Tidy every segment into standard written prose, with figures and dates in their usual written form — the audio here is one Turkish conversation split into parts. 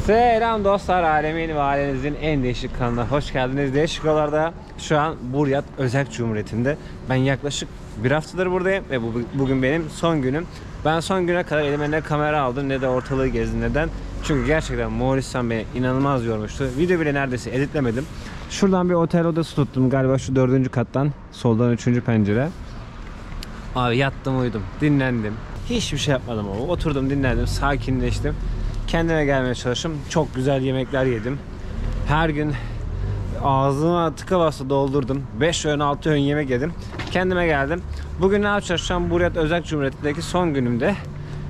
Selam dostlar, alemin ve ailenizin en değişik kanalına hoş geldiniz. Değişik yollarda şu an Buryat Özerk Cumhuriyeti'nde. Ben yaklaşık bir haftadır buradayım ve bugün benim son günüm. Ben son güne kadar elime ne kamera aldım ne de ortalığı gezdim. Neden? Çünkü gerçekten Moğolistan beni inanılmaz yormuştu. Video bile neredeyse editlemedim. Şuradan bir otel odası tuttum galiba, şu 4. kattan soldan 3. pencere. Abi yattım, uyudum, dinlendim. Hiçbir şey yapmadım ama oturdum, dinlendim, sakinleştim. Kendime gelmeye çalıştım. Çok güzel yemekler yedim. Her gün ağzıma tıka basa doldurdum. 5 öğün 6 öğün yemek yedim. Kendime geldim. Bugün ne yapacağım? Şu an Buryat Özerk Cumhuriyeti'ndeki son günümde.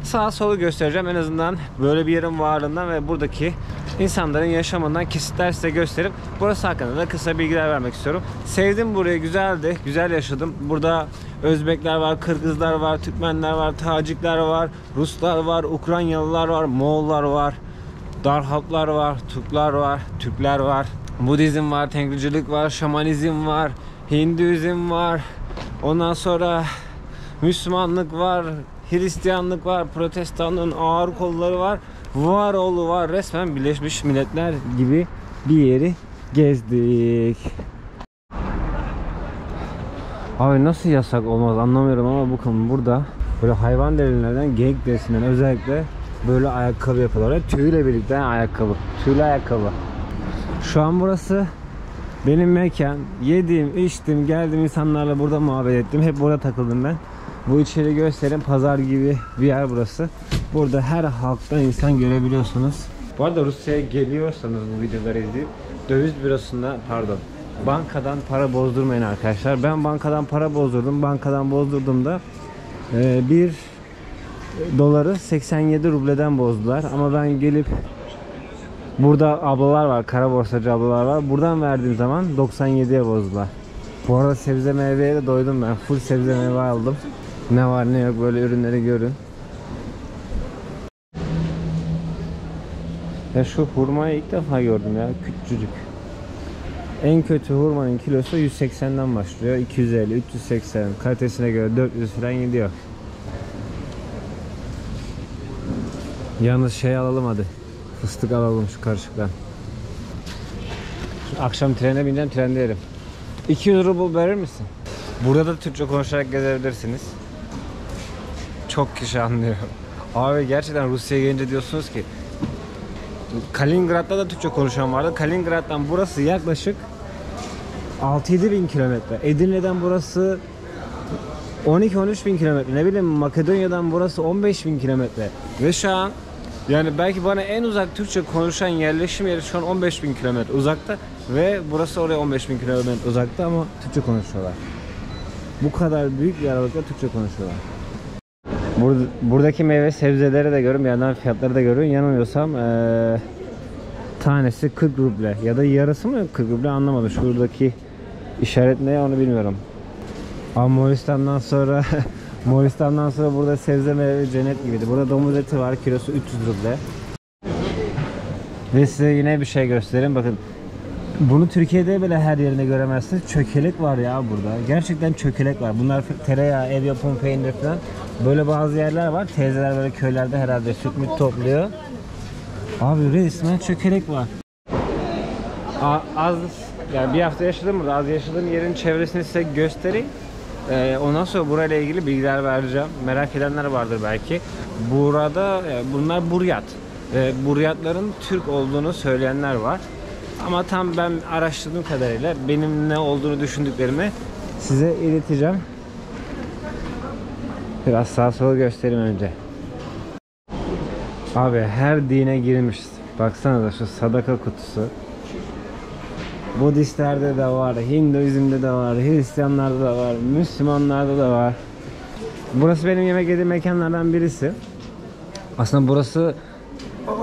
Sağa solu göstereceğim. En azından böyle bir yerin varlığından ve buradaki insanların yaşamından kesitler size gösterip burası hakkında da kısa bilgiler vermek istiyorum. Sevdim burayı, güzeldi. Güzel yaşadım. Burada Özbekler var, Kırgızlar var, Türkmenler var, Tacikler var, Ruslar var, Ukraynalılar var, Moğollar var, Darhalklar var, Türkler var, Türkler var, Budizm var, Tengricilik var, Şamanizm var, Hinduizm var, ondan sonra Müslümanlık var, Hristiyanlık var, Protestanlığın ağır kolları var, var oğlu var. Resmen Birleşmiş Milletler gibi bir yeri gezdik. Abi nasıl yasak olmaz anlamıyorum ama bakın burada böyle hayvan derilerden, geyik derisinden özellikle böyle ayakkabı yapıyorlar. Tüyle birlikte ayakkabı. Tüylü ayakkabı. Şu an burası benim mekan. Yedim, içtim, geldim, insanlarla burada muhabbet ettim. Hep burada takıldım ben. Bu içeri göstereyim. Pazar gibi bir yer burası. Burada her halktan insan görebiliyorsunuz. Bu arada Rusya'ya geliyorsanız bu videoları izleyip döviz bürosunda, pardon, bankadan para bozdurmayın arkadaşlar. Ben bankadan para bozdurdum. Bankadan bozdurduğumda 1 doları 87 rubleden bozdular. Ama ben gelip burada ablalar var, kara borsacı ablalar var. Buradan verdiğim zaman 97'ye bozdular. Bu arada sebze meyveye de doydum ben. Full sebze meyve aldım. Ne var ne yok böyle ürünleri görün. Ya şu hurmayı ilk defa gördüm ya, küçücük. En kötü hurmanın kilosu 180'den başlıyor. 250, 380, kalitesine göre 400 falan gidiyor. Yalnız şey alalım hadi. Fıstık alalım şu karışıktan. Şu akşam trene bineceğim, trende yerim. 200 ruble verir misin? Burada da Türkçe konuşarak gezebilirsiniz. Çok kişi anlıyor. Abi gerçekten Rusya'ya gelince diyorsunuz ki Kaliningrad'da da Türkçe konuşan vardı. Kaliningrad'dan burası yaklaşık 6-7 bin kilometre. Edirne'den burası 12-13 bin kilometre. Ne bileyim Makedonya'dan burası 15 bin kilometre. Ve şu an yani belki bana en uzak Türkçe konuşan yerleşim yeri şu an 15 bin kilometre uzakta. Ve burası oraya 15 bin kilometre uzakta ama Türkçe konuşuyorlar. Bu kadar büyük bir aralıkla Türkçe konuşuyorlar. Buradaki meyve sebzeleri de görün, bir yandan fiyatları da görün. Yanılmıyorsam tanesi 40 ruble ya da yarısı mı 40 ruble anlamadım. Şuradaki işaret ne onu bilmiyorum. Ama Moğolistan'dan sonra Moğolistan'dan sonra burada sebze meyve cennet gibiydi. Burada domuz eti var, kilosu 300 ruble. Ve size yine bir şey göstereyim. Bakın bunu Türkiye'de bile her yerinde göremezsiniz. Çökelek var ya burada. Gerçekten çökelek var. Bunlar tereyağı, ev yapımı peynir falan. Böyle bazı yerler var. Teyzeler böyle köylerde herhalde süt müt topluyor. Abi resmen çökelek var. Az yani bir hafta yaşadım burada. Az yaşadığım yerin çevresini size göstereyim. Ondan sonra burayla ilgili bilgiler vereceğim. Merak edenler vardır belki. Burada bunlar Buryat. Buryatların Türk olduğunu söyleyenler var. Ama tam ben araştırdığım kadarıyla benim ne olduğunu düşündüklerimi size ileteceğim. Biraz sağa sola göstereyim önce. Abi her dine girmiş. Baksanıza şu sadaka kutusu. Budistlerde de var, Hinduizm'de de var, Hristiyanlarda da var, Müslümanlarda da var. Burası benim yemek yediğim mekanlardan birisi. Aslında burası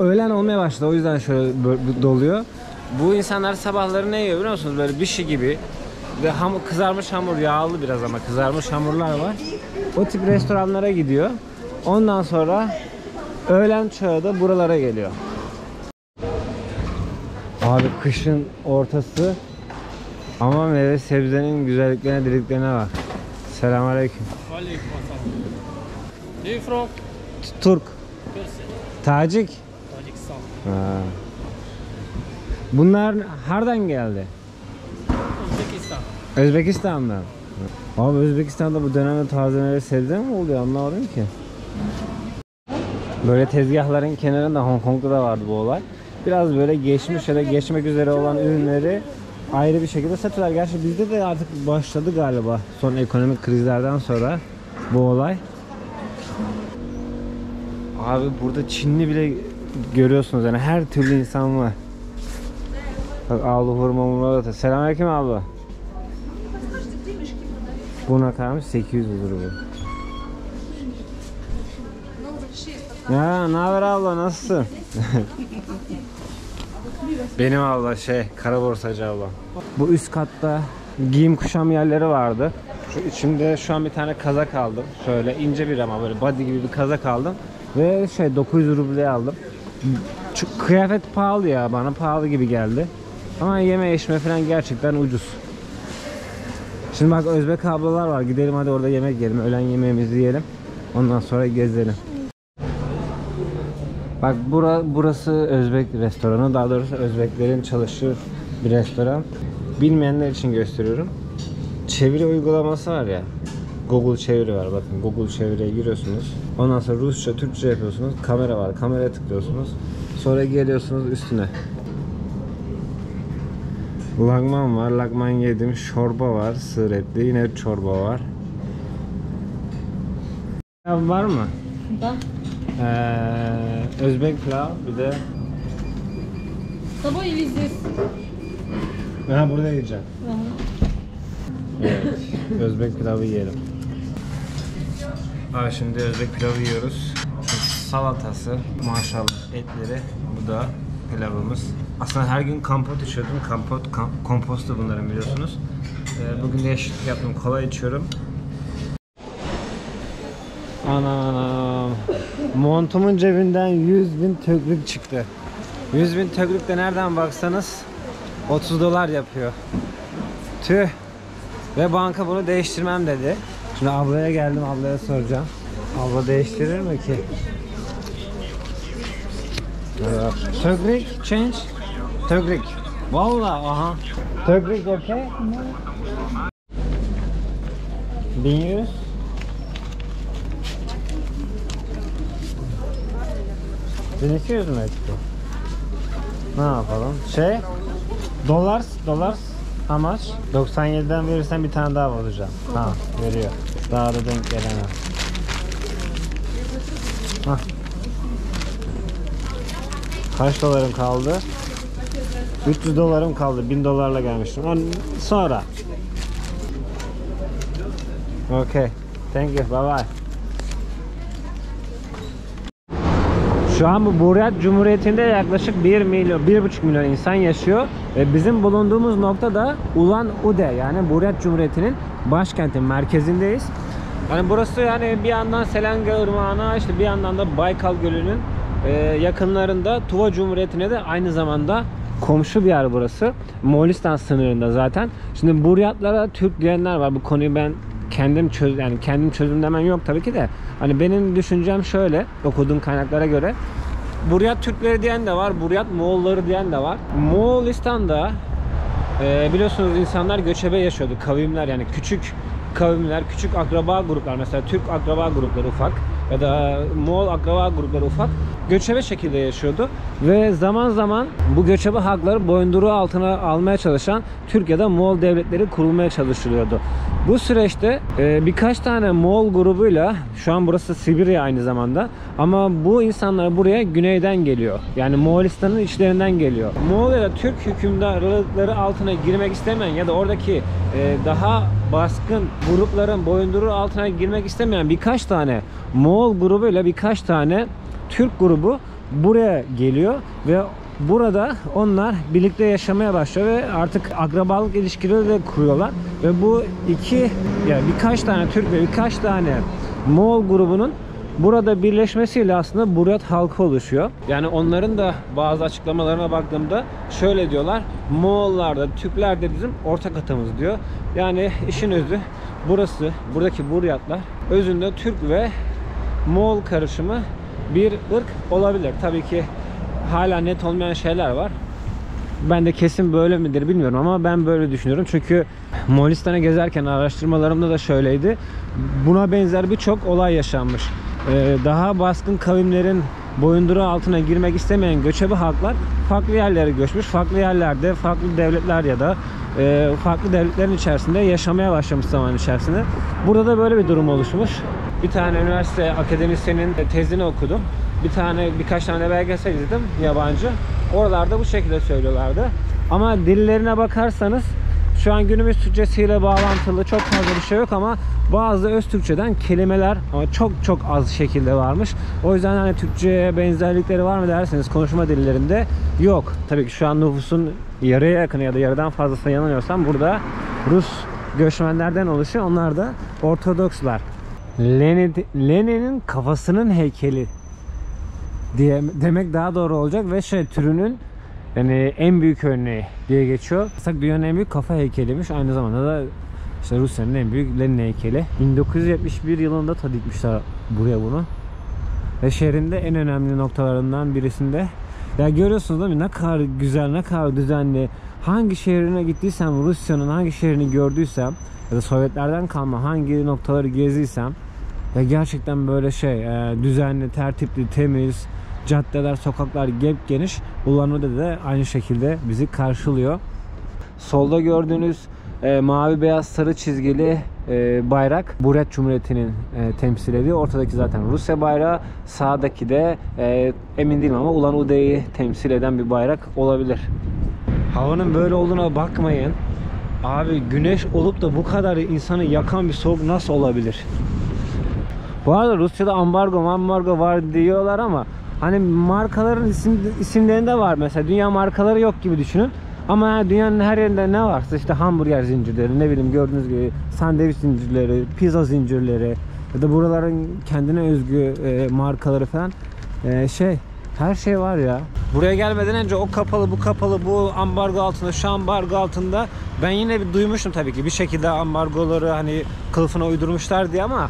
öğlen olmaya başladı, o yüzden şöyle doluyor. Bu insanlar sabahları ne yiyor biliyor musunuz? Böyle bir şey gibi. Ve kızarmış hamur, yağlı biraz ama kızarmış hamurlar var. O tip restoranlara gidiyor. Ondan sonra öğlen çağı da buralara geliyor. Abi kışın ortası ama meyve sebzenin güzelliklerine, deliklerine bak. Selamünaleyküm. Aleyküm. From Türk. Tacik. Tajikistan. Ha. Bunlar nereden geldi? Özbekistan. Özbekistan'dan. Abi Özbekistan'da bu dönemde tazeleri sebze mi oluyor anlamadım ki. Böyle tezgahların kenarında Hong Kong'da da vardı bu olay. Biraz böyle geçmiş ya da geçmek üzere olan ürünleri ayrı bir şekilde satıyorlar. Gerçi bizde de artık başladı galiba son ekonomik krizlerden sonra bu olay. Abi burada Çinli bile görüyorsunuz yani her türlü insan var. Bak abla hurma da. Selamünaleyküm abla. Buna kalmış 800 lira bu. Ya ne haber abla nasılsın? Benim abla kara borsacı abla. Bu üst katta giyim kuşam yerleri vardı. Şu içimde şu an bir tane kazak aldım. Şöyle ince bir ama böyle body gibi bir kazak aldım. Ve 900 rubleye aldım. Şu kıyafet pahalı ya, bana pahalı gibi geldi. Ama yeme içme falan gerçekten ucuz. Şimdi bak Özbek ablalar var. Gidelim hadi orada yemek yiyelim. Öğlen yemeğimizi yiyelim. Ondan sonra gezelim. Bak burası Özbek restoranı. Daha doğrusu Özbeklerin çalıştığı bir restoran. Bilmeyenler için gösteriyorum. Çeviri uygulaması var ya. Google çeviri var. Bakın Google çeviriye giriyorsunuz. Ondan sonra Rusça, Türkçe yapıyorsunuz. Kamera var. Kameraya tıklıyorsunuz. Sonra geliyorsunuz üstüne. Lagman var. Lagman yedim. Çorba var. Sığır etli. Yine çorba var. Pilav var mı? Da. Özbek pilav bir de. Sabah или здесь? Ha burada yiyeceğim. Evet. Özbek pilavı yiyelim. Abi şimdi Özbek pilavı yiyoruz. Salatası, maşallah etleri. Bu da pilavımız. Aslında her gün kompot içiyordum. Kompostu bunların biliyorsunuz. Bugün değişiklik yaptım. Kola içiyorum. Anam. Montumun cebinden 100.000 tökrük çıktı. 100.000 tökrük de nereden baksanız 30 dolar yapıyor. Tüh. Ve banka bunu değiştirmem dedi. Şimdi ablaya geldim, ablaya soracağım. Abla değiştirir mi ki? Tökrük change. Tökrük. Vallahi aha. Tökrük okey. 1100. $1200 mü etti? Ne yapalım? Dolar amaç 97'den verirsen bir tane daha alacağım. Ha veriyor. Daha da denk gelemem. Hah. Kaç dolarım kaldı? 300 dolarım kaldı. 1000 dolarla gelmiştim. Sonra. Okay. Thank you. Bye bye. Şu an bu Buryat Cumhuriyeti'nde yaklaşık 1,5 milyon insan yaşıyor. Ve bizim bulunduğumuz nokta da Ulan-Ude yani Buryat Cumhuriyeti'nin başkenti, merkezindeyiz. Yani burası yani bir yandan Selanga Irmağı'na işte bir yandan da Baykal Gölü'nün yakınlarında Tuva Cumhuriyeti'ne de aynı zamanda komşu bir yer burası. Moğolistan sınırında zaten. Şimdi Buryatlara Türk diyenler var. Bu konuyu ben kendim çözümlemem yok tabii ki de. Hani benim düşüncem şöyle, okuduğum kaynaklara göre Buryat Türkleri diyen de var, Buryat Moğolları diyen de var. Moğolistan'da biliyorsunuz insanlar göçebe yaşıyordu. Kavimler yani küçük kavimler, küçük akraba gruplar, mesela Türk akraba grupları ufak ya da Moğol akraba grupları ufak göçebe şekilde yaşıyordu ve zaman zaman bu göçebe halkları boyunduruğu altına almaya çalışan Türk ya da Moğol devletleri kurulmaya çalışılıyordu. Bu süreçte birkaç tane Moğol grubuyla, şu an burası Sibirya aynı zamanda, ama bu insanlar buraya güneyden geliyor. Yani Moğolistan'ın içlerinden geliyor. Moğol ya da Türk hükümdarlıkları altına girmek istemeyen ya da oradaki daha baskın grupların boyunduruğu altına girmek istemeyen birkaç tane Moğol grubuyla birkaç tane Türk grubu buraya geliyor ve burada onlar birlikte yaşamaya başlıyor ve artık akrabalık ilişkileri de kuruyorlar ve bu birkaç tane Türk ve birkaç tane Moğol grubunun burada birleşmesiyle aslında Buryat halkı oluşuyor. Yani onların da bazı açıklamalarına baktığımda şöyle diyorlar: Moğollar da Türkler de bizim ortak atamız diyor. Yani işin özü buradaki Buryatlar özünde Türk ve Moğol karışımı bir ırk olabilir. Tabii ki hala net olmayan şeyler var. Ben de kesin böyle midir bilmiyorum ama ben böyle düşünüyorum. Çünkü Moğolistan'a gezerken araştırmalarımda da şöyleydi. Buna benzer birçok olay yaşanmış. Daha baskın kavimlerin boyunduruğu altına girmek istemeyen göçebe halklar farklı yerlere göçmüş. Farklı yerlerde, farklı devletler ya da farklı devletlerin içerisinde yaşamaya başlamış zaman içerisinde. Burada da böyle bir durum oluşmuş. Bir tane üniversite akademisyenin tezini okudum. Birkaç tane belgesel izledim yabancı. Oralarda bu şekilde söylüyorlardı. Ama dillerine bakarsanız şu an günümüz Türkçesiyle bağlantılı çok fazla bir şey yok ama bazı öz Türkçeden kelimeler ama çok az şekilde varmış. O yüzden hani Türkçe'ye benzerlikleri var mı derseniz konuşma dillerinde yok. Tabii ki şu an nüfusun yarıya yakını ya da yarıdan fazlasına yanılmıyorsam burada Rus göçmenlerden oluşuyor. Onlar da Ortodokslar. Lenin'in kafasının heykeli diye demek daha doğru olacak ve türünün yani en büyük örneği diye geçiyor. Aslında dünyanın en büyük kafa heykeliymiş. Aynı zamanda da işte Rusya'nın en büyük Lenin heykeli. 1971 yılında dikmişler buraya bunu. Ve şehrin de en önemli noktalarından birisinde. Ya görüyorsunuz değil mi? Ne kadar güzel, ne kadar düzenli. Hangi şehrine gittiysem, Rusya'nın hangi şehrini gördüysem ya da Sovyetlerden kalma hangi noktaları gezdiysem ya gerçekten böyle düzenli, tertipli, temiz, caddeler, sokaklar geniş. Ulan-Ude de aynı şekilde bizi karşılıyor. Solda gördüğünüz mavi beyaz sarı çizgili bayrak Buryat Cumhuriyeti'nin temsil ediyor. Ortadaki zaten Rusya bayrağı. Sağdaki de emin değilim ama Ulan-Ude'yi temsil eden bir bayrak olabilir. Havanın böyle olduğuna bakmayın. Abi güneş olup da bu kadar insanı yakan bir soğuk nasıl olabilir? Bu arada Rusya'da ambargo var diyorlar ama hani markaların isimlerinde var. Mesela dünya markaları yok gibi düşünün. Ama dünyanın her yerinde ne varsa işte hamburger zincirleri, ne bileyim gördüğünüz gibi sandviç zincirleri, pizza zincirleri ya da buraların kendine özgü markaları falan her şey var ya. Buraya gelmeden önce o kapalı, bu kapalı, bu ambargo altında, şu ambargo altında ben yine bir duymuştum tabii ki bir şekilde ambargoları hani kılıfına uydurmuşlar diye ama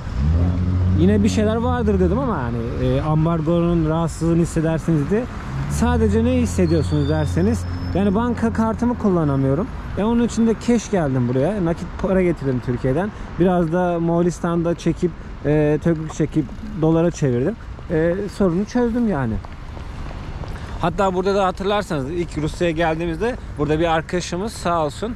yine bir şeyler vardır dedim ama hani ambargonun rahatsızlığını hissedersiniz diye. Sadece ne hissediyorsunuz derseniz yani banka kartımı kullanamıyorum. Onun için de cash geldim buraya. Nakit para getirdim Türkiye'den. Biraz da Moğolistan'da çekip tökük çekip dolara çevirdim. Sorunu çözdüm yani. Hatta burada da hatırlarsanız ilk Rusya'ya geldiğimizde burada bir arkadaşımız sağ olsun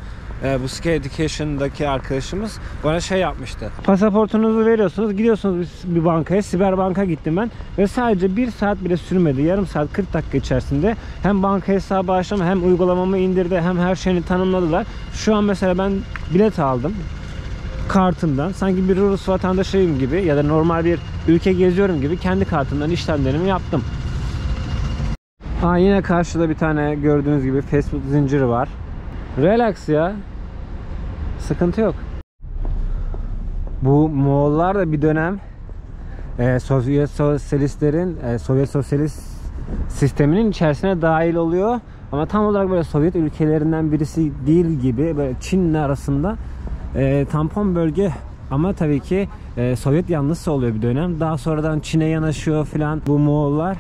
bu Ski Education'daki arkadaşımız bana yapmıştı. Pasaportunuzu veriyorsunuz, gidiyorsunuz bir bankaya, Siber Bank'a gittim ben ve sadece 1 saat bile sürmedi. Yarım saat 40 dakika içerisinde hem banka hesabı açtım, hem uygulamamı indirdi, hem her şeyini tanımladılar. Şu an mesela ben bilet aldım kartımdan. Sanki bir Rus vatandaşıyım gibi ya da normal bir ülke geziyorum gibi kendi kartımdan işlemlerimi yaptım. Yine karşıda bir tane gördüğünüz gibi fast food zinciri var. Relax ya. Sıkıntı yok. Bu Moğollar da bir dönem Sovyet sosyalist sisteminin içerisine dahil oluyor. Ama tam olarak böyle Sovyet ülkelerinden birisi değil gibi, böyle Çin'le arasında tampon bölge. Ama tabii ki Sovyet yanlısı oluyor bir dönem. Daha sonradan Çin'e yanaşıyor filan bu Moğollar.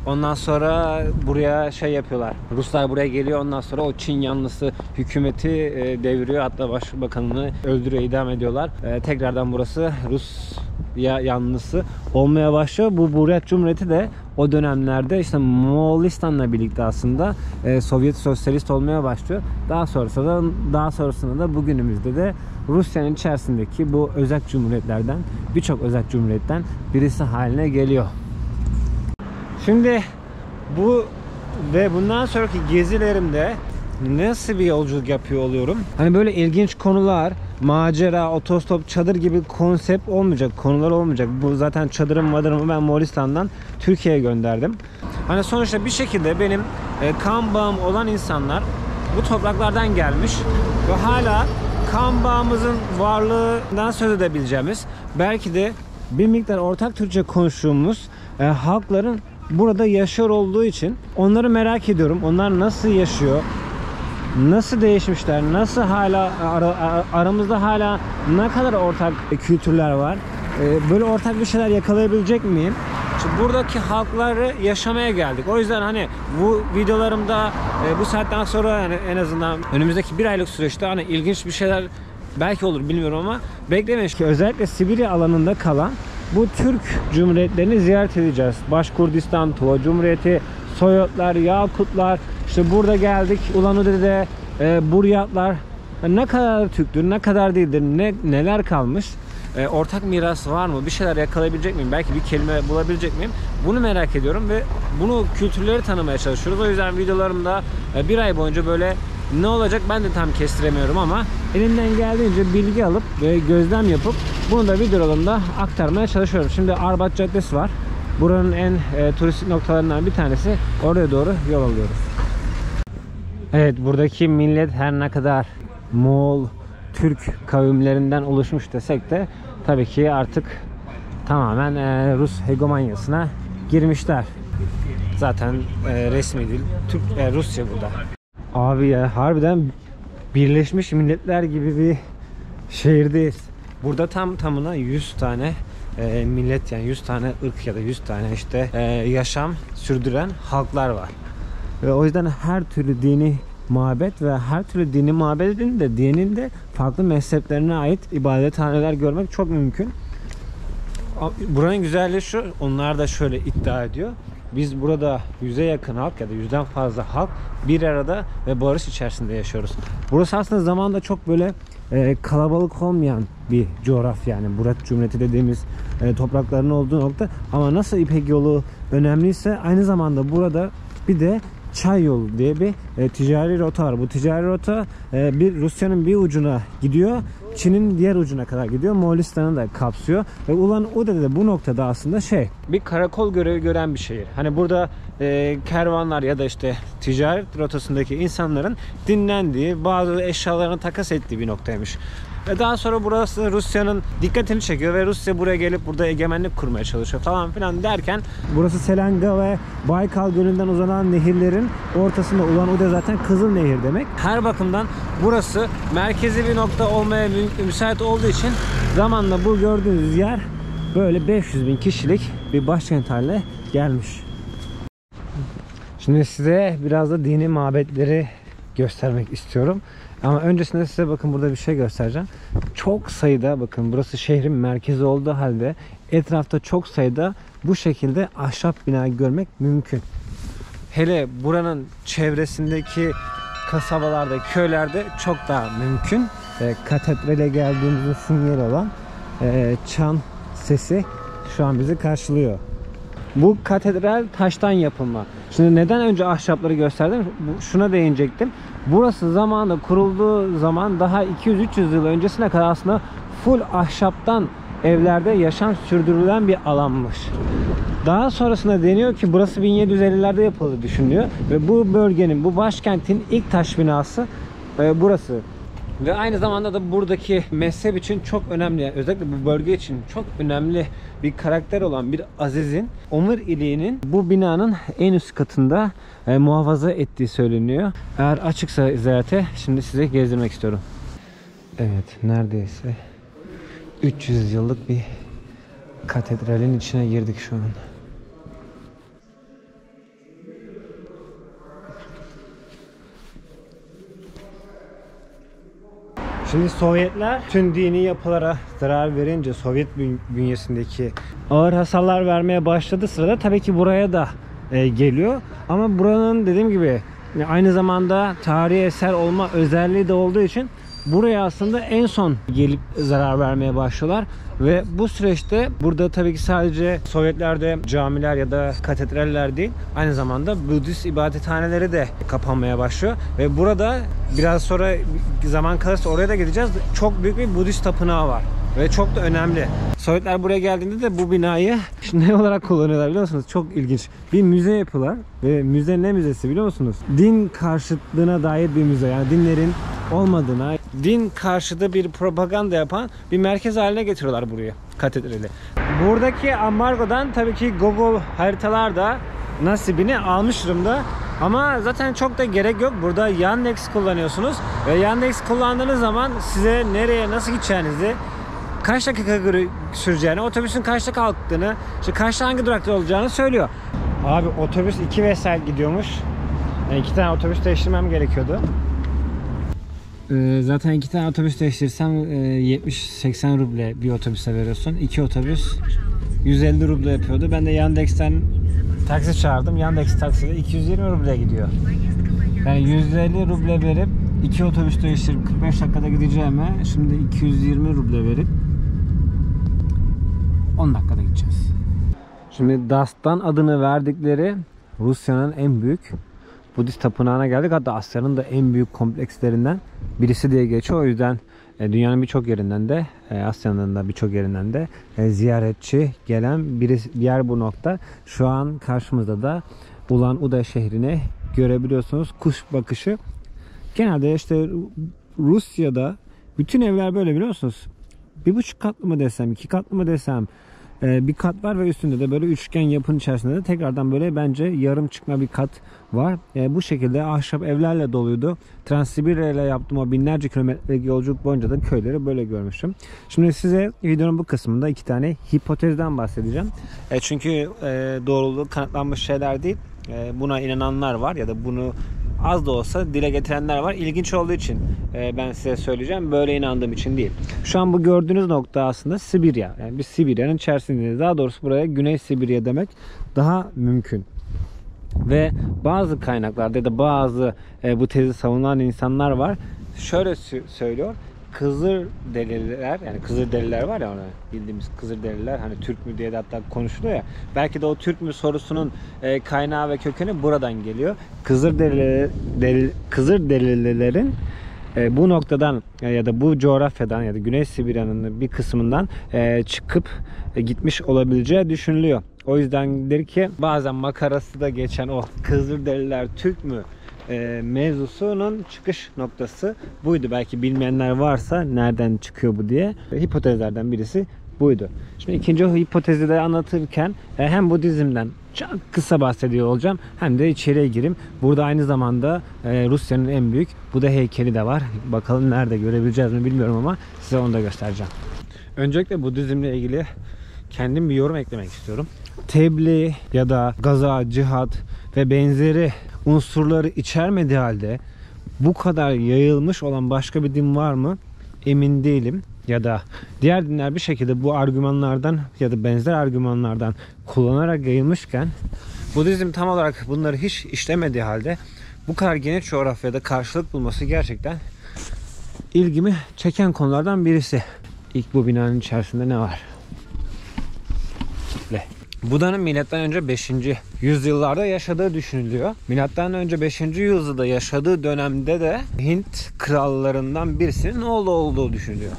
Ondan sonra buraya yapıyorlar. Ruslar buraya geliyor. Ondan sonra o Çin yanlısı hükümeti deviriyor. Hatta başbakanını öldürüyor, idam ediyorlar. Tekrardan burası Rus yanlısı olmaya başlıyor. Bu Buryat Cumhuriyeti de o dönemlerde işte Moğolistan'la birlikte aslında Sovyet sosyalist olmaya başlıyor. Daha sonrasında da bugünümüzde de Rusya'nın içerisindeki bu özerk cumhuriyetlerden, birçok özerk cumhuriyetten birisi haline geliyor. Şimdi bu ve bundan sonraki gezilerimde nasıl bir yolculuk yapıyor oluyorum? Hani böyle ilginç konular, macera, otostop, çadır gibi konsept olmayacak, konular olmayacak. Bu zaten çadırımı ben Moğolistan'dan Türkiye'ye gönderdim. Hani sonuçta bir şekilde benim kan bağım olan insanlar bu topraklardan gelmiş ve hala kan bağımızın varlığından söz edebileceğimiz, belki de bir miktar ortak Türkçe konuştuğumuz halkların burada yaşıyor olduğu için onları merak ediyorum. Onlar nasıl yaşıyor? Nasıl değişmişler? Nasıl hala aramızda hala ne kadar ortak kültürler var? Böyle ortak bir şeyler yakalayabilecek miyim? İşte buradaki halkları yaşamaya geldik. O yüzden hani bu videolarımda bu saatten sonra yani en azından önümüzdeki bir aylık süreçte hani ilginç bir şeyler belki olur bilmiyorum ama beklemeyin ki özellikle Sibirya alanında kalan bu Türk Cumhuriyetlerini ziyaret edeceğiz. Başkurdistan, Tuva Cumhuriyeti, Soyotlar, Yakutlar, işte burada geldik Ulan-Ude'de Buryatlar. Ne kadar Türktür, ne kadar değildir, neler kalmış, ortak miras var mı, bir şeyler yakalayabilecek miyim, belki bir kelime bulabilecek miyim, bunu merak ediyorum ve bunu kültürleri tanımaya çalışıyoruz. O yüzden videolarımda bir ay boyunca böyle ne olacak ben de tam kestiremiyorum ama elimden geldiğince bilgi alıp ve gözlem yapıp bunu da videolarımda aktarmaya çalışıyorum. Şimdi Arbat Caddesi var. Buranın en turistik noktalarından bir tanesi. Oraya doğru yol alıyoruz. Evet, buradaki millet her ne kadar Moğol, Türk kavimlerinden oluşmuş desek de tabii ki artık tamamen Rus hegemonyasına girmişler. Zaten resmi dil Rusça burada. Abi ya harbiden Birleşmiş Milletler gibi bir şehirdeyiz. Burada tam tamına 100 tane millet, yani 100 tane ırk ya da 100 tane işte yaşam sürdüren halklar var. Ve o yüzden her türlü dini mabet ve her türlü dini mabedin de dinin de farklı mezheplerine ait ibadethaneler görmek çok mümkün. Buranın güzelliği şu, onlar da şöyle iddia ediyor. Biz burada 100'e yakın halk ya da 100'den fazla halk bir arada ve barış içerisinde yaşıyoruz. Burası aslında zamanında çok böyle kalabalık olmayan bir coğrafya, yani Buryat Cumhuriyeti dediğimiz toprakların olduğu nokta. Ama nasıl İpek Yolu önemliyse aynı zamanda burada bir de Çay Yolu diye bir ticari rota var. Bu ticari rota bir Rusya'nın bir ucuna gidiyor, Çin'in diğer ucuna kadar gidiyor, Moğolistan'ı da kapsıyor ve Ulan-Ude de bu noktada aslında bir karakol görevi gören bir şehir. Hani burada kervanlar ya da işte ticaret rotasındaki insanların dinlendiği, bazı eşyalarını takas ettiği bir noktaymış. Ve daha sonra burası Rusya'nın dikkatini çekiyor ve Rusya buraya gelip burada egemenlik kurmaya çalışıyor falan filan derken burası Selanga ve Baykal Gölü'nden uzanan nehirlerin ortasında. Ulan-Ude zaten Kızıl Nehir demek. Her bakımdan burası merkezi bir nokta olmaya müsait olduğu için zamanla bu gördüğünüz yer böyle 500.000 kişilik bir başkent haline gelmiş. Şimdi size biraz da dini mabetleri göstermek istiyorum. Ama öncesinde size bakın burada bir şey göstereceğim. Çok sayıda, bakın burası şehrin merkezi olduğu halde etrafta çok sayıda bu şekilde ahşap bina görmek mümkün. Hele buranın çevresindeki kasabalarda, köylerde çok daha mümkün. Katedrale geldiğimizde sinyal olan çan sesi şu an bizi karşılıyor. Bu katedral taştan yapılma. Şimdi neden önce ahşapları gösterdim? Şuna değinecektim. Burası zamanında kurulduğu zaman daha 200-300 yıl öncesine kadar aslında full ahşaptan evlerde yaşam sürdürülen bir alanmış. Daha sonrasında deniyor ki burası 1750'lerde yapıldığı düşünülüyor ve bu bölgenin, bu başkentin ilk taş binası burası. Ve aynı zamanda da buradaki mezhep için çok önemli, özellikle bu bölge için çok önemli bir karakter olan bir Aziz'in omur iliğinin bu binanın en üst katında muhafaza ettiği söyleniyor. Eğer açıksa ziyarete şimdi size gezdirmek istiyorum. Evet, neredeyse 300 yıllık bir katedralin içine girdik şu an. Şimdi Sovyetler tüm dini yapılara zarar verince Sovyet bünyesindeki ağır hasarlar vermeye başladığı sırada tabii ki buraya da geliyor. Ama buranın dediğim gibi aynı zamanda tarihi eser olma özelliği de olduğu için buraya aslında en son gelip zarar vermeye başlıyorlar. Ve bu süreçte burada tabii ki sadece Sovyetlerde camiler ya da katedraller değil, aynı zamanda Budist ibadethaneleri de kapanmaya başlıyor. Ve burada biraz sonra zaman kalırsa oraya da gideceğiz. Çok büyük bir Budist tapınağı var. Ve çok da önemli. Sovyetler buraya geldiğinde de bu binayı ne olarak kullanıyorlar biliyor musunuz? Çok ilginç. Bir müze yapılar ve müze ne müzesi biliyor musunuz? Din karşıtlığına dair bir müze. Yani dinlerin olmadığına, din karşıtı bir propaganda yapan bir merkez haline getiriyorlar buraya, katedrali. Buradaki ambargodan tabii ki Google haritalar da nasibini almış durumda. Ama zaten çok da gerek yok. Burada Yandex kullanıyorsunuz ve Yandex kullandığınız zaman size nereye nasıl gideceğinizi, kaç dakika süreceğini, otobüsün kaçta kalktığını, işte kaçta hangi durakta olacağını söylüyor. Abi otobüs 2 vesaire gidiyormuş. Yani 2 tane otobüs değiştirmem gerekiyordu. Zaten 2 tane otobüs değiştirsem 70-80 ruble bir otobüse veriyorsun. 2 otobüs 150 ruble yapıyordu. Ben de Yandex'ten taksi çağırdım. Yandex takside 220 ruble gidiyor. Yani 150 ruble verip 2 otobüs değiştirip 45 dakikada gideceğime şimdi 220 ruble verip 10 dakikada gideceğiz. Şimdi Dastan adını verdikleri Rusya'nın en büyük Budist tapınağına geldik. Hatta Asya'nın da en büyük komplekslerinden birisi diye geçiyor. O yüzden dünyanın birçok yerinden de Asya'nın da birçok yerinden de ziyaretçi gelen bir yer bu nokta. Şu an karşımızda da Ulan-Ude şehrini görebiliyorsunuz. Kuş bakışı. Genelde işte Rusya'da bütün evler böyle, biliyor musunuz? 1,5 katlı mı desem, 2 katlı mı desem, bir kat var ve üstünde de böyle üçgen yapının içerisinde de tekrardan böyle bence yarım çıkma bir kat var. Bu şekilde ahşap evlerle doluydu. Transsibirya ile yaptığım o binlerce kilometrelik yolculuk boyunca da köyleri böyle görmüştüm. Şimdi size videonun bu kısmında 2 tane hipotezden bahsedeceğim. Çünkü doğruluğu kanıtlanmış şeyler değil. Buna inananlar var ya da bunu az da olsa dile getirenler var. İlginç olduğu için ben size söyleyeceğim. Böyle inandığım için değil. Şu an bu gördüğünüz nokta aslında Sibirya. Yani biz Sibirya'nın içerisindeyiz. Daha doğrusu buraya Güney Sibirya demek daha mümkün. Ve bazı kaynaklarda ya da bazı bu tezi savunan insanlar var. Şöyle söylüyor. Kızılderililer, yani Kızılderililer var ya, ona bildiğimiz Kızılderililer, hani Türk mü diye de hatta konuşuluyor ya, belki de o Türk mü sorusunun kaynağı ve kökeni buradan geliyor. Kızılderililerin bu noktadan ya da bu coğrafyadan ya da Güney Sibirya'nın bir kısmından çıkıp gitmiş olabileceği düşünülüyor. O yüzdendir ki bazen makarası da geçen o Kızılderililer Türk mü mevzusunun çıkış noktası buydu. Belki bilmeyenler varsa nereden çıkıyor bu diye. Hipotezlerden birisi buydu. Şimdi ikinci hipotezi de anlatırken hem Budizm'den çok kısa bahsediyor olacağım, hem de içeriye gireyim. Burada aynı zamanda Rusya'nın en büyük Buda heykeli de var. Bakalım nerede görebileceğiz mi bilmiyorum ama size onu da göstereceğim. Öncelikle Budizm'le ilgili kendim bir yorum eklemek istiyorum. Tebliğ ya da gaza, cihat ve benzeri unsurları içermediği halde bu kadar yayılmış olan başka bir din var mı? Emin değilim. Ya da diğer dinler bir şekilde bu argümanlardan ya da benzer argümanlardan kullanarak yayılmışken Budizm tam olarak bunları hiç işlemediği halde bu kadar geniş coğrafyada karşılık bulması gerçekten ilgimi çeken konulardan birisi. İlk bu binanın içerisinde ne var? Buda'nın M.Ö. 5. yüzyıllarda yaşadığı düşünülüyor. M.Ö. 5. yüzyılda yaşadığı dönemde de Hint krallarından birisinin oğlu olduğu düşünülüyor.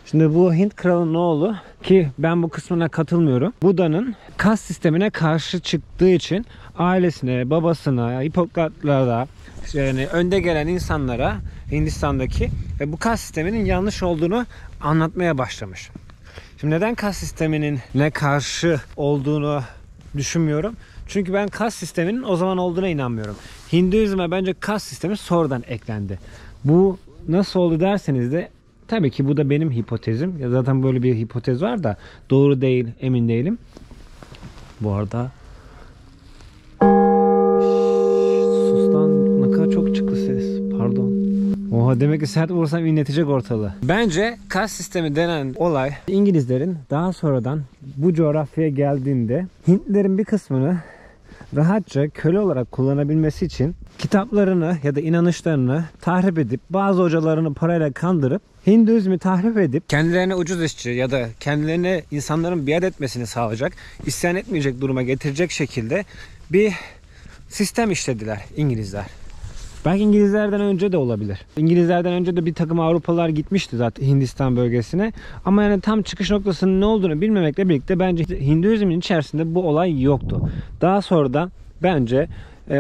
Şimdi bu Hint kralının oğlu, ki ben bu kısmına katılmıyorum, Buda'nın kas sistemine karşı çıktığı için ailesine, babasına, Hipokratlara, yani önde gelen insanlara Hindistan'daki bu kas sisteminin yanlış olduğunu anlatmaya başlamış. Şimdi neden kas sisteminin ne karşı olduğunu düşünmüyorum. Çünkü ben kas sisteminin o zaman olduğuna inanmıyorum. Hinduizm'e bence kas sistemi sonradan eklendi. Bu nasıl oldu derseniz de tabii ki bu da benim hipotezim. Ya zaten böyle bir hipotez var da doğru değil, emin değilim. Bu arada sustan ne kadar çok çıktı ses. Pardon. Oha, demek ki sert vursam inletecek ortalığı. Bence kas sistemi denen olay İngilizlerin daha sonradan bu coğrafyaya geldiğinde Hintlilerin bir kısmını rahatça köle olarak kullanabilmesi için kitaplarını ya da inanışlarını tahrip edip bazı hocalarını parayla kandırıp Hinduizmi tahrip edip kendilerine ucuz işçi ya da kendilerine insanların biat etmesini sağlayacak, isyan etmeyecek duruma getirecek şekilde bir sistem işlediler İngilizler. Belki İngilizlerden önce de olabilir. İngilizlerden önce de bir takım Avrupalılar gitmişti zaten Hindistan bölgesine. Ama yani tam çıkış noktasının ne olduğunu bilmemekle birlikte bence Hinduizmin içerisinde bu olay yoktu. Daha sonradan bence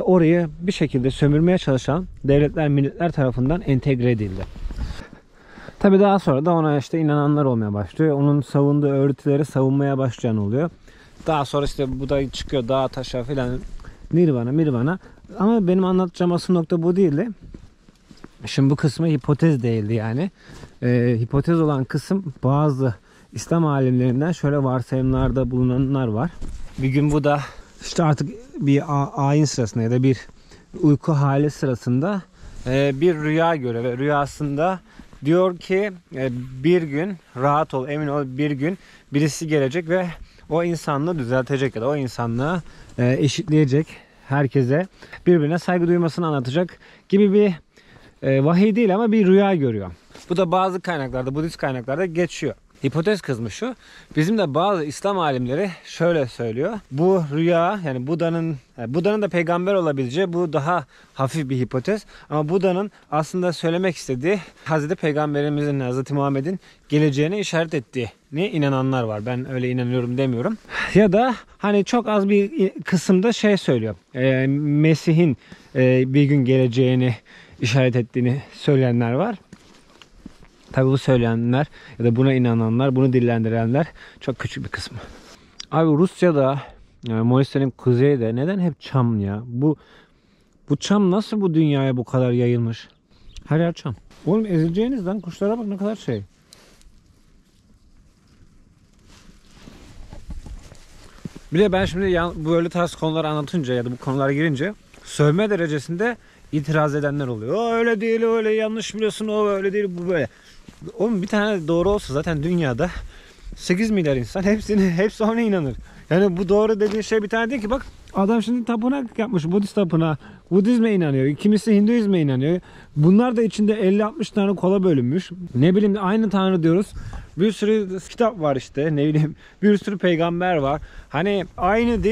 orayı bir şekilde sömürmeye çalışan devletler, milletler tarafından entegre edildi. Tabi daha sonra da ona işte inananlar olmaya başlıyor. Onun savunduğu öğretileri savunmaya başlayan oluyor. Daha sonra işte bu da çıkıyor dağa taşa filan, Nirvana. Ama benim anlatacağım asıl nokta bu değildi. Şimdi bu kısmı hipotez değildi yani. Hipotez olan kısım bazı İslam alimlerinden şöyle varsayımlarda bulunanlar var. Bir gün bu da işte artık bir ayin sırasında ya da bir uyku hali sırasında bir rüya görüyor ve rüyasında diyor ki bir gün rahat ol, emin ol, bir gün birisi gelecek ve o insanlığı düzeltecek ya da o insanlığı eşitleyecek, herkese birbirine saygı duymasını anlatacak gibi bir vahiy değil ama bir rüya görüyor. Bu da bazı kaynaklarda, Budist kaynaklarda geçiyor. Hipotez kısmı şu. Bizim de bazı İslam alimleri şöyle söylüyor. Bu rüya, yani Buda'nın da peygamber olabileceği, bu daha hafif bir hipotez. Ama Buda'nın aslında söylemek istediği Hazreti Peygamberimizin, Hazreti Muhammed'in geleceğine işaret ettiğine inananlar var. Ben öyle inanıyorum demiyorum. Ya da hani çok az bir kısımda şey söylüyor. Mesih'in bir gün geleceğini işaret ettiğini söyleyenler var. Tabi bu söyleyenler ya da buna inananlar, bunu dillendirenler çok küçük bir kısmı. Abi Rusya'da, yani Moğolistan'ın kuzeyinde neden hep çam ya? Bu çam nasıl bu dünyaya bu kadar yayılmış? Her yer çam. Oğlum ezileceğinizden kuşlara bak ne kadar şey. Bir de ben şimdi böyle tarz konuları anlatınca ya da bu konulara girince sövme derecesinde itiraz edenler oluyor. O öyle değil, öyle yanlış biliyorsun, o öyle değil, bu böyle. Oğlum bir tane doğru olsa zaten dünyada 8 milyar insan hepsi ona inanır. Yani bu doğru dediğin şey bir tane değil ki, bak adam şimdi tapınak yapmış, Budist tapınağı. Budizme inanıyor, kimisi Hinduizme inanıyor. Bunlar da içinde 50-60 tane kola bölünmüş. Ne bileyim aynı tanrı diyoruz. Bir sürü kitap var işte, ne bileyim bir sürü peygamber var. Hani aynı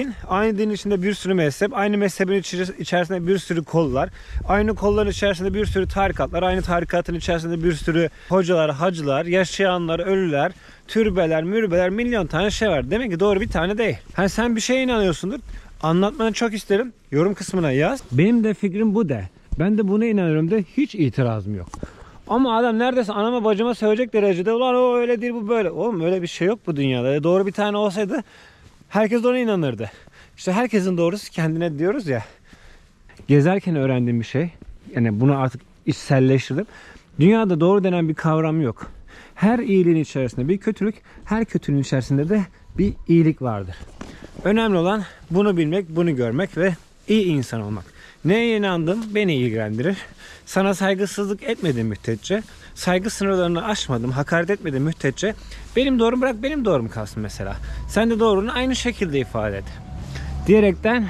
din içinde bir sürü mezhep, aynı mezhebin içerisinde bir sürü kollar, aynı kolların içerisinde bir sürü tarikatlar, aynı tarikatın içerisinde bir sürü hocalar, hacılar, yaşayanlar, ölüler, türbeler, mürbeler, milyon tane şey var. Demek ki doğru bir tane değil. Hani sen bir şeye inanıyorsundur, anlatmanı çok isterim, yorum kısmına yaz. Benim de fikrim bu de. Ben de buna inanıyorum de, hiç itirazım yok. Ama adam neredeyse anama bacıma söyleyecek derecede, ulan o öyle değil, bu böyle. Oğlum öyle bir şey yok bu dünyada. Doğru bir tane olsaydı herkes de ona inanırdı. İşte herkesin doğrusu kendine diyoruz ya. Gezerken öğrendiğim bir şey. Yani bunu artık içselleştirdim. Dünyada doğru denen bir kavram yok. Her iyiliğin içerisinde bir kötülük, her kötülüğün içerisinde de bir iyilik vardır. Önemli olan bunu bilmek, bunu görmek ve iyi insan olmak. Neye inandım beni ilgilendirir. Sana saygısızlık etmedim müddetçe, saygı sınırlarını aşmadım, hakaret etmedim müddetçe benim doğrum bırak benim doğrum kalsın mesela. Sen de doğrunu aynı şekilde ifade et. Diyerekten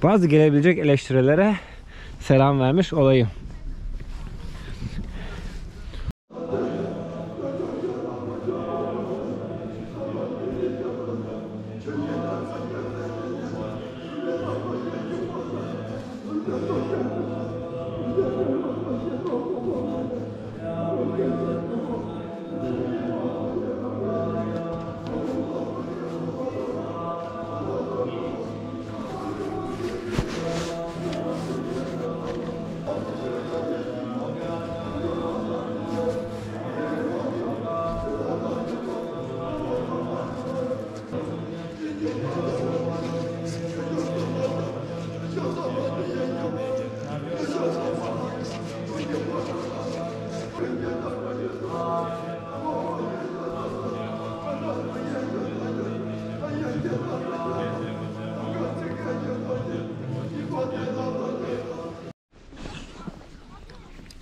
bazı gelebilecek eleştirilere selam vermiş olayım.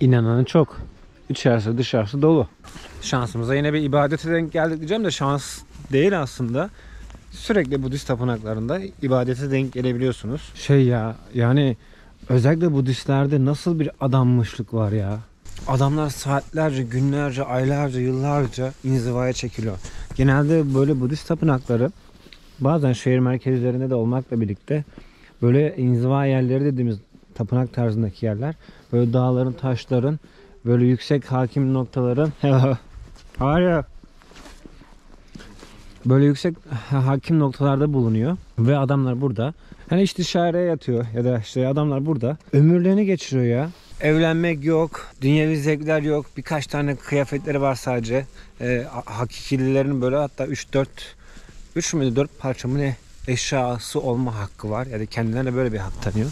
İnananı çok. İçerisi dışarısı dolu. Şansımıza yine bir ibadete denk geldik diyeceğim de şans değil aslında. Sürekli Budist tapınaklarında ibadete denk gelebiliyorsunuz. Şey ya, yani özellikle Budistlerde nasıl bir adanmışlık var ya. Adamlar saatlerce, günlerce, aylarca, yıllarca inzivaya çekiliyor. Genelde böyle Budist tapınakları bazen şehir merkezlerinde de olmakla birlikte böyle inziva yerleri dediğimiz tapınak tarzındaki yerler, böyle dağların, taşların, böyle yüksek hakim noktaların böyle yüksek hakim noktalarda bulunuyor ve adamlar burada hani işte dışarıya yatıyor ya da işte adamlar burada ömürlerini geçiriyor ya. Evlenmek yok, dünyevi zevkler yok, birkaç tane kıyafetleri var sadece. Hakikililerin böyle hatta 3 mü 4 parça mı ne eşyası olma hakkı var ya da kendilerine böyle bir hak tanıyor.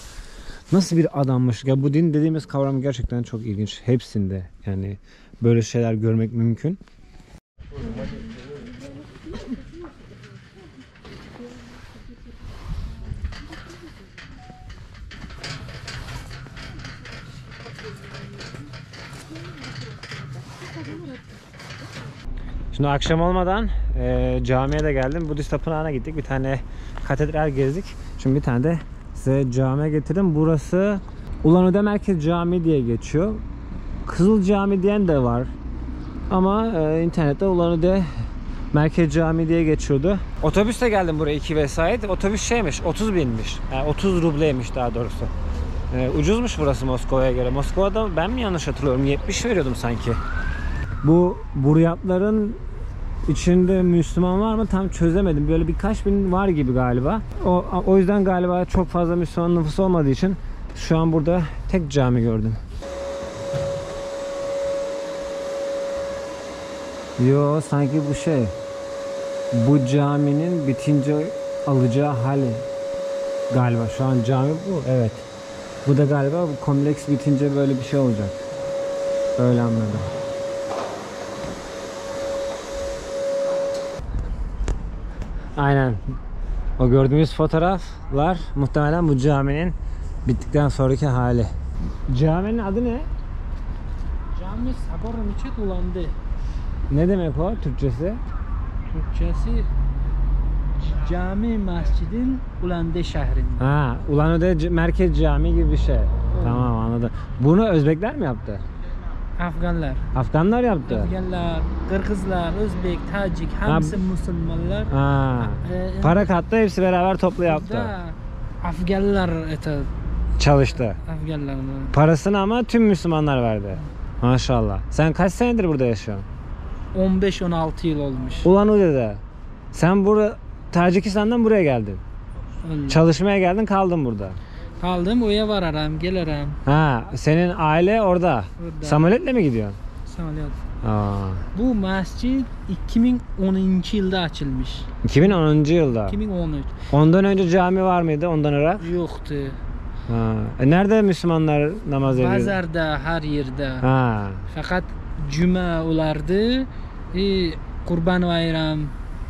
Nasıl bir adammış ya, bu din dediğimiz kavram gerçekten çok ilginç. Hepsinde yani böyle şeyler görmek mümkün. Şimdi akşam olmadan camiye de geldim. Budist tapınağına gittik. Bir tane katedral gezdik. Şimdi bir tane de size camiye getirdim. Burası Ulan-Ude Merkez Camii diye geçiyor. Kızıl Cami diyen de var. Ama internette Ulan-Ude Merkez Camii diye geçiyordu. Otobüste geldim buraya 2 vesait. Otobüs şeymiş, 30 binmiş. Yani 30 rubleymiş daha doğrusu. Ucuzmuş burası Moskova'ya göre. Moskova'da ben mi yanlış hatırlıyorum? 70 veriyordum sanki. Bu buryatların içinde Müslüman var mı tam çözemedim. Böyle birkaç bin var gibi galiba. O yüzden galiba çok fazla Müslüman nüfus olmadığı için şu an burada tek cami gördüm. Yo, sanki bu şey, bu caminin bitince alacağı hali galiba. Şu an cami bu, evet. Bu da galiba bu kompleks bitince böyle bir şey olacak. Öyle anladım. Aynen. O gördüğümüz fotoğraflar muhtemelen bu caminin bittikten sonraki hali. Caminin adı ne? Cami Sabor Miçet Ulan'dı. Ne demek o Türkçesi? Türkçesi Cami Mescidin Ulan'dı şehrinde. Ha, Ulan-Ude Merkez Camii gibi bir şey. Tamam, anladım. Bunu Özbekler mi yaptı? Afganlar. Afganlar yaptı. Afganlar, Kırgızlar, Özbek, Tacik, hepsi Müslümanlar. Ha. Para kattı, hepsi beraber toplu yaptı. Burada Afganlar Çalıştı. Afganlar. Parasını ama tüm Müslümanlar verdi. Maşallah. Sen kaç senedir burada yaşıyorsun? 15-16 yıl olmuş. Ulan-Ude'de. Sen Tacikistan'dan buraya geldin. Öyle. Çalışmaya geldin, kaldın burada. Kaldım, oya vararım, gelirim. Ha, senin aile orada. Orada. Samoletle mi gidiyorsun? Samolyot. Aa. Bu mescid 2010 yılda açılmış. 2010. yılda. 2013. Ondan önce cami var mıydı? Ondan Irak? Yoktu. Ha. Nerede Müslümanlar namaz ediyor? Pazarda, her yerde. Ha. Fakat cuma olardı. Kurban bayram,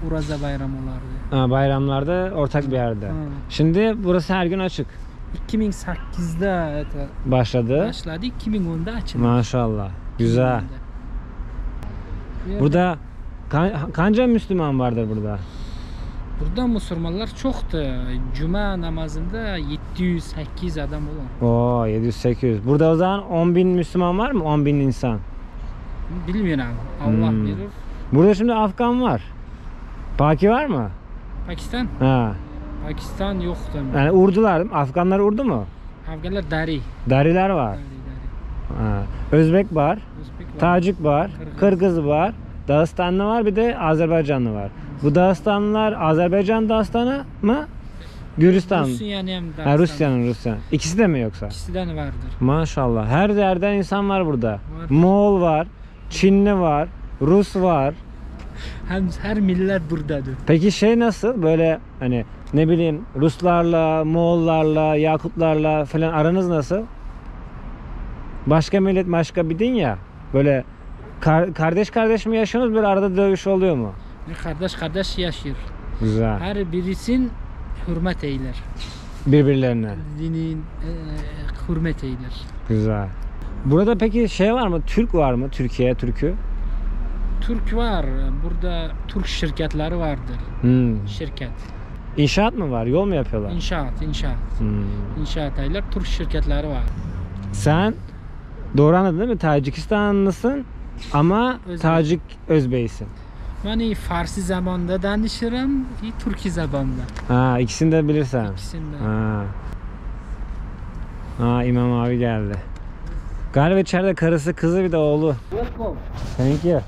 Uraza bayram olardı. Ha, bayramlarda ortak bir yerde. Ha. Şimdi burası her gün açık. 2008'de Başladı. başladı, 2010'da açıldı. Maşallah. Güzel. 2010'da. Burada kanca Müslüman vardır burada? Burada Müslümanlar çoktu. Cuma namazında 700-800 adam olan. Oo, 700-800. Burada o zaman 10.000 Müslüman var mı? 10.000 insan. Bilmiyorum. Allah Hmm. bilir. Burada şimdi Afgan var. Paki var mı? Pakistan? Ha. Pakistan yoktu. Yani Urdular, Afganlar Urdu mu? Afganlar Dari. Dariler var. Dari. Ha. Özbek var. Özbek var. Tacik var. Kırgız var. Dağıstanlı var, bir de Azerbaycanlı var. Bu Dağıstanlılar Azerbaycan Dağıstanı mı? Gülistan. Rusya'nın hem de. Ha, Rusya. İkisi de mi yoksa? İkisinden vardır. Maşallah. Her yerden insan var burada. Var. Moğol var, Çinli var, Rus var. Hem her millet buradadır. Peki şey nasıl? Böyle hani ne bileyim Ruslarla, Moğollarla, Yakutlarla falan aranız nasıl? Başka millet, başka bir din ya. Böyle kardeş kardeş mi yaşıyorsunuz? Böyle arada dövüş oluyor mu? Kardeş kardeş yaşıyor. Güzel. Her birisin hürmet eyler. Birbirlerine. Dinin hürmet eyler. Güzel. Burada peki şey var mı? Türk var mı? Türkiye Türk'ü? Türk var. Burada Türk şirketleri vardır. Şirket. İnşaat mı var? Yol mu yapıyorlar? İnşaat. İnşaat eyler. Türk şirketleri var. Sen doğru anladın değil mi? Tacikistanlısın ama Özbek. Tacik Özbeysin. Yani Farsi zamanda danışırım, Türkçe zamanda. Ha, ikisini de bilirsen. İkisinde. Ha, İmam abi geldi. Galiba içeride karısı, kızı, bir de oğlu. Welcome. Thank you.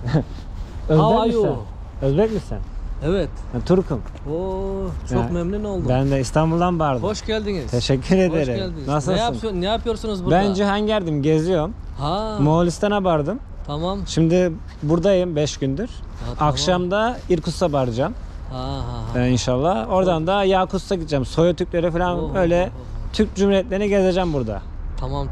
How are Özbek misin? you? Özbek misin? Evet. Ben Turkum. Oo, çok Ya, memnun oldum. Ben de İstanbul'dan bağırdım. Hoş geldiniz. Teşekkür ederim. Hoş geldiniz. Nasılsın? Ne yapıyorsunuz burada? Ben Cihangir'dim, geziyorum. Ha. Moğolistan'a vardım. Tamam. Şimdi buradayım 5 gündür. Ha, tamam. Akşam da İrkutsk'a varacağım Ha. inşallah. Oradan da Yakutsk'a gideceğim. Soya Türkleri falan Oh, öyle oh, Türk Cumhuriyetlerini gezeceğim burada. Tamam.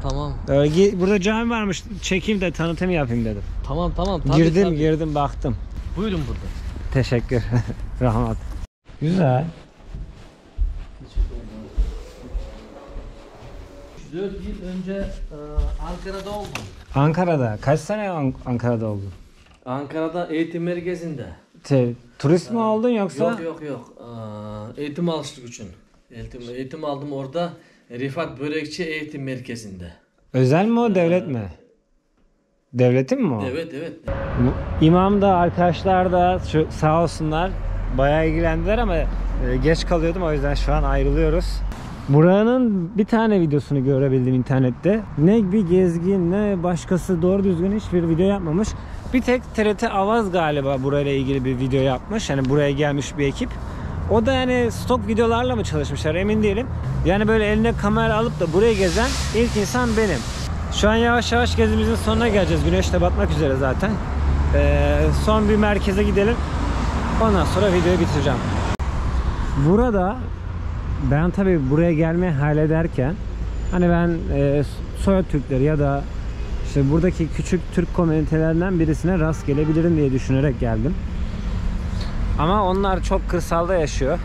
Burada cami varmış. Çekeyim de tanıtım yapayım dedim. Tamam. Tabii, Girdim baktım. Buyurun burada. Teşekkür. Rahmat. Güzel. 4 yıl önce Ankara'da oldum. Ankara'da. Kaç sene Ankara'da oldun? Ankara'da eğitim merkezinde. Turist mi oldun yoksa? Yok. Eğitim alıştık için. Eğitim aldım orada. Rifat Börekçi Eğitim Merkezi'nde. Özel mi o, devlet mi? Devletin mi o? Evet. İmam da arkadaşlar da sağ olsunlar bayağı ilgilendiler ama geç kalıyordum, o yüzden şu an ayrılıyoruz. Buranın bir tane videosunu görebildim internette. Ne bir gezgin ne başkası doğru düzgün hiçbir video yapmamış. Bir tek TRT Avaz galiba burayla ilgili bir video yapmış. Yani buraya gelmiş bir ekip. O da yani stok videolarla mı çalışmışlar emin değilim. Yani böyle eline kamera alıp da burayı gezen ilk insan benim. Şu an yavaş yavaş gezimizin sonuna geleceğiz. Güneş de batmak üzere zaten. Son bir merkeze gidelim. Ondan sonra videoyu bitireceğim. Burada ben tabii buraya gelmeyi hallederken hani ben Soya Türkleri ya da işte buradaki küçük Türk komünitelerinden birisine rast gelebilirim diye düşünerek geldim. Ama onlar çok kırsalda yaşıyor.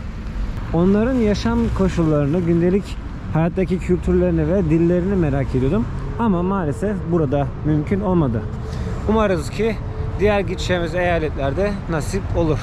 Onların yaşam koşullarını, gündelik hayattaki kültürlerini ve dillerini merak ediyordum. Ama maalesef burada mümkün olmadı. Umarız ki diğer gideceğimiz eyaletlerde nasip olur.